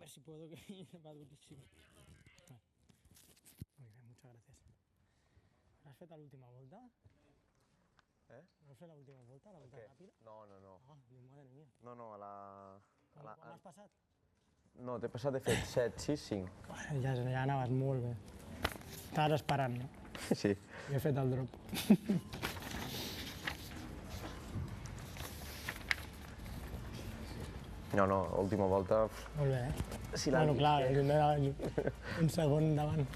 ver si puedo, que va durísimo. Muy bien, muchas gracias. ¿Has fet l'última volta? ¿No has fet l'última volta, la volta ràpida? No. Ah, madre mía. No, a la... Com has passat? No, t'he passat de fet 7, 6, 5. Ja anaves molt bé. Estaves esperant, no? Sí. Jo he fet el drop. No, última volta... Molt bé, Sí, bueno, clar, un segon davant.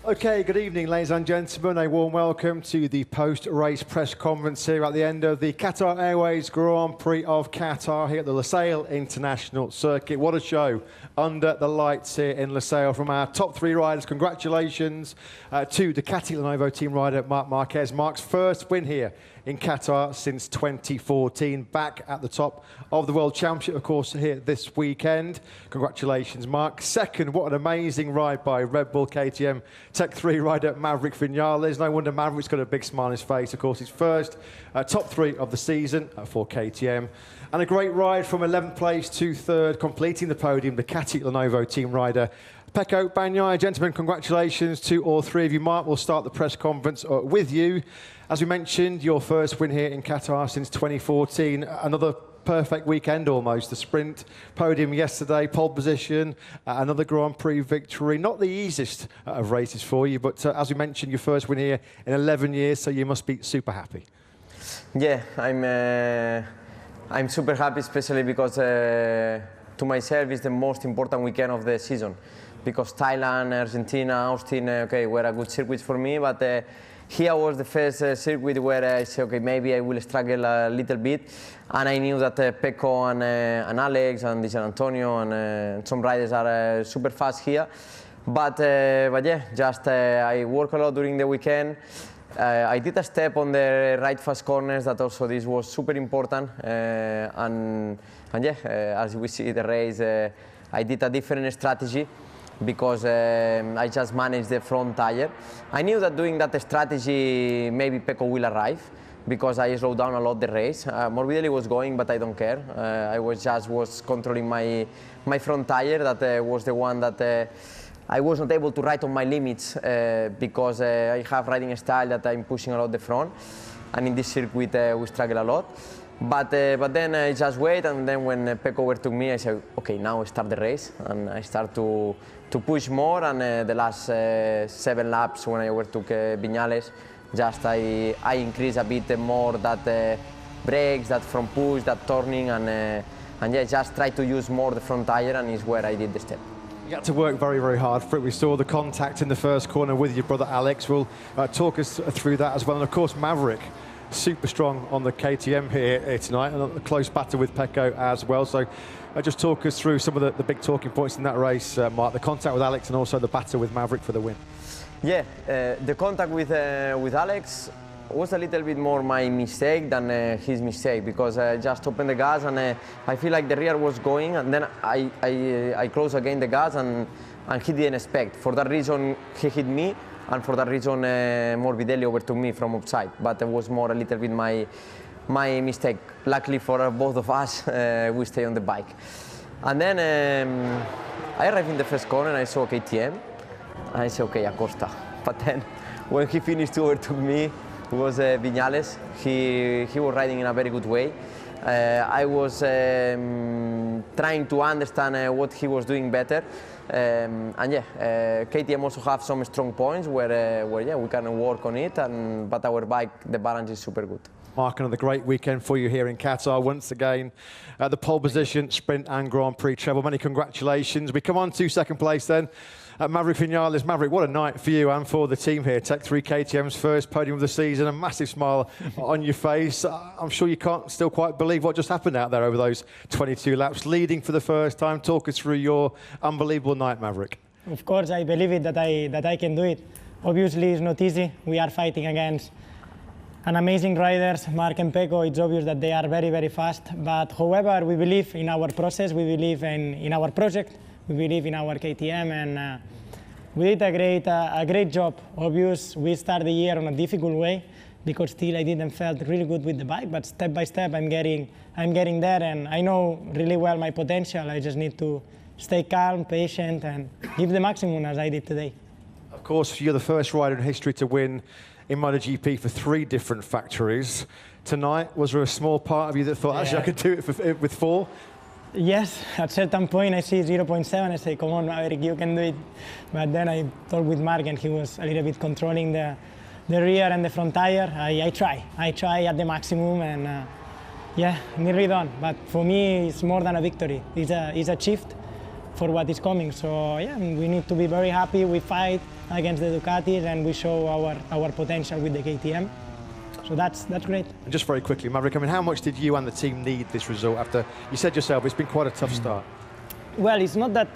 Okay, good evening, ladies and gentlemen. A warm welcome to the post-race press conference here at the end of the Qatar Airways Grand Prix of Qatar here at the Lusail International Circuit. What a show under the lights here in Lusail from our top three riders. Congratulations to Ducati Lenovo team rider Marc Marquez. Marc's first win here in Qatar since 2014, back at the top of the World Championship, of course, here this weekend. Congratulations, Marc. Second, what an amazing ride by Red Bull KTM Tech 3 rider Maverick Vinales. No wonder Maverick's got a big smile on his face. Of course, his first top three of the season for KTM. And a great ride from 11th place to 3rd, completing the podium, the Ducati Lenovo team rider Pecco Bagnaia. Gentlemen, congratulations to all three of you. Marc, we'll start the press conference with you. As we mentioned, your first win here in Qatar since 2014. Another perfect weekend almost. The sprint podium yesterday, pole position, another Grand Prix victory. Not the easiest of races for you, but as we mentioned, your first win here in 11 years, so you must be super happy. Yeah, I'm super happy, especially because to myself it's the most important weekend of the season. Because Thailand, Argentina, Austin, were a good circuits for me, but here was the first circuit where I said, okay, maybe I will struggle a little bit. And I knew that Pecco and Alex and Di San Antonio and some riders are super fast here. But yeah, just I work a lot during the weekend. I did a step on the right fast corners that also this was super important. And yeah, as we see the race, I did a different strategy, because I just managed the front tire. I knew that doing that strategy, maybe Pecco will arrive, because I slowed down a lot the race. Morbidelli was going, but I don't care. I was controlling my front tire. That was the one that I was not able to ride on my limits, because I have riding style that I'm pushing a lot the front, and in this circuit we struggle a lot. But then I just wait, and then when Pecco overtook me, I said, okay, now I start the race, and I start to push more. And the last 7 laps, when I overtook Vinales, just I increase a bit more that brakes, that front push, that turning, and yeah, just try to use more the front tire, and is where I did the step. You had to work very, very hard for it. We saw the contact in the first corner with your brother Alex. We'll talk us through that as well. And of course, Maverick, super strong on the KTM here tonight, and a close battle with Pecco as well. So just talk us through some of the big talking points in that race, Marc. The contact with Alex and also the battle with Maverick for the win. Yeah, the contact with Alex was a little bit more my mistake than his mistake, because I just opened the gas, and I feel like the rear was going, and then I closed again the gas, and he didn't expect. For that reason, he hit me. And for that reason, Morbidelli overtook me from outside. But it was more a little bit my mistake. Luckily for both of us, we stay on the bike. And then I arrived in the first corner, and I saw KTM. And I said, okay, Acosta. But then when he finished to overtook me, it was Vinales. He was riding in a very good way. I was trying to understand what he was doing better. And yeah, KTM also have some strong points where yeah, we can work on it, but our bike, the balance is super good. Marc, another great weekend for you here in Qatar. Once again, the pole position, sprint and Grand Prix treble. Many congratulations. We come on to second place then. Maverick Vinales. Maverick, what a night for you and for the team here. Tech 3 KTM's first podium of the season, a massive smile on your face. I'm sure you can't still quite believe what just happened out there over those 22 laps, leading for the first time. Talk us through your unbelievable night, Maverick. Of course, I believe it that I can do it. Obviously, it's not easy. We are fighting against an amazing riders, Mark and Pecco. It's obvious that they are very, very fast. But however, we believe in our process, we believe in our project, we believe in our KTM, and we did a great job. Obvious, we started the year on a difficult way because still I didn't felt really good with the bike, but step by step I'm getting there, and I know really well my potential. I just need to stay calm, patient, and give the maximum as I did today. Of course, you're the first rider in history to win in MotoGP for 3 different factories. Tonight, was there a small part of you that thought, actually, I could do it with 4? Yes, at certain point I see 0.7, I say, come on, Maverick, you can do it. But then I talked with Mark and he was a little bit controlling the rear and the front tire. I try at the maximum, and yeah, nearly done. But for me, it's more than a victory. It's a shift for what is coming. So yeah, we need to be very happy. We fight against the Ducatis and we show our potential with the KTM. So that's great. And just very quickly, Maverick, I mean, how much did you and the team need this result after, you said yourself, it's been quite a tough start? Well, it's not that,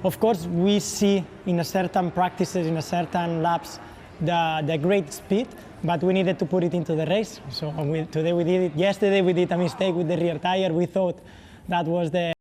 of course, we see in a certain practices, in a certain laps, the great speed, but we needed to put it into the race. So today we did it. Yesterday we did a mistake with the rear tire. We thought that was the